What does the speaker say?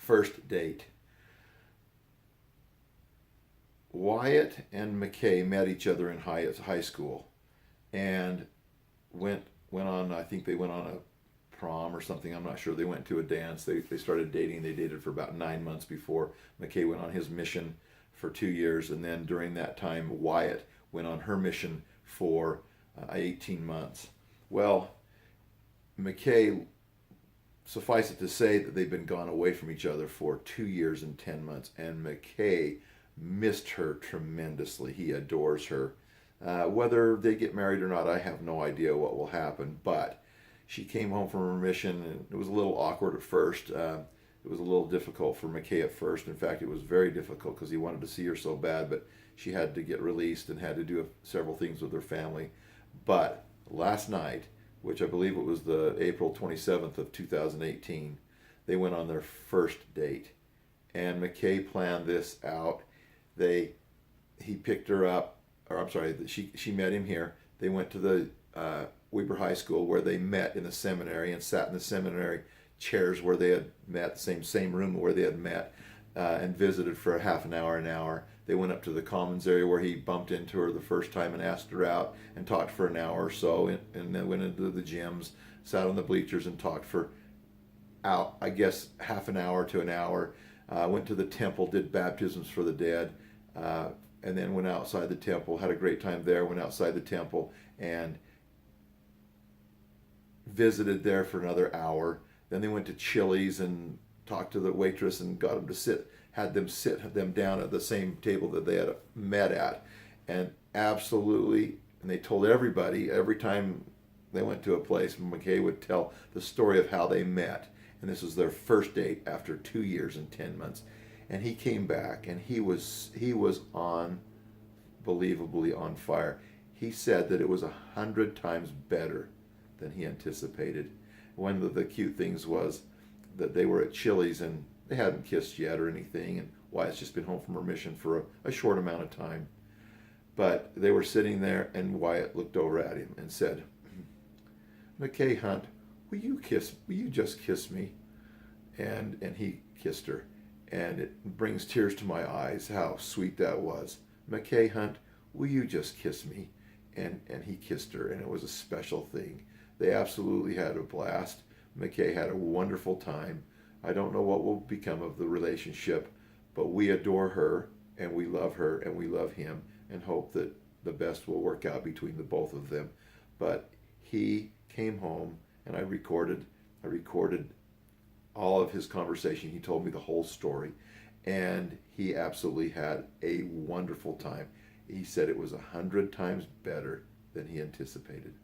first date. Wyatt and Mckay met each other in high school, and went on. I think they went on a prom or something. I'm not sure. They went to a dance. They started dating. They dated for about 9 months before Mckay went on his mission for 2 years, and then during that time, Wyatt went on her mission for 18 months. Well, Mckay, suffice it to say that they've been gone away from each other for 2 years and 10 months, and Mckay missed her tremendously. He adores her. Whether they get married or not, I have no idea what will happen, but she came home from her mission, and it was a little awkward at first. It was a little difficult for Mckay at first. In fact, it was very difficult because he wanted to see her so bad, but she had to get released and had to do several things with her family. But last night, which I believe it was the April 27th of 2018, they went on their first date. And Mckay planned this out. He picked her up, or I'm sorry, she met him here. They went to the Weber High School where they met in the seminary and sat in the seminary chairs where they had met, same room where they had met, and visited for a half an hour. They went up to the commons area where he bumped into her the first time and asked her out and talked for an hour or so, and then went into the gyms, sat on the bleachers and talked for I guess half an hour to an hour. Went to the temple, did baptisms for the dead, and then went outside the temple, had a great time there, went outside the temple and visited there for another hour. Then they went to Chili's and talked to the waitress and got them to sit them down at the same table that they had met at. And absolutely, and they told everybody, every time they went to a place, Mckay would tell the story of how they met. And this was their first date after 2 years and 10 months. And he came back and he was unbelievably on fire. He said that it was 100 times better than he anticipated. One of the cute things was that they were at Chili's and they hadn't kissed yet or anything, and Wyatt's just been home from her mission for a short amount of time. But they were sitting there and Wyatt looked over at him and said, "Mckay Hunt, will you just kiss me?" And he kissed her. And it brings tears to my eyes how sweet that was. "Mckay Hunt, will you just kiss me?" And he kissed her, and it was a special thing. They absolutely had a blast. Mckay had a wonderful time. I don't know what will become of the relationship, but we adore her, and we love her, and we love him, and hope that the best will work out between the both of them. But he came home, and I recorded all of his conversation. He told me the whole story, and he absolutely had a wonderful time. He said it was 100 times better than he anticipated.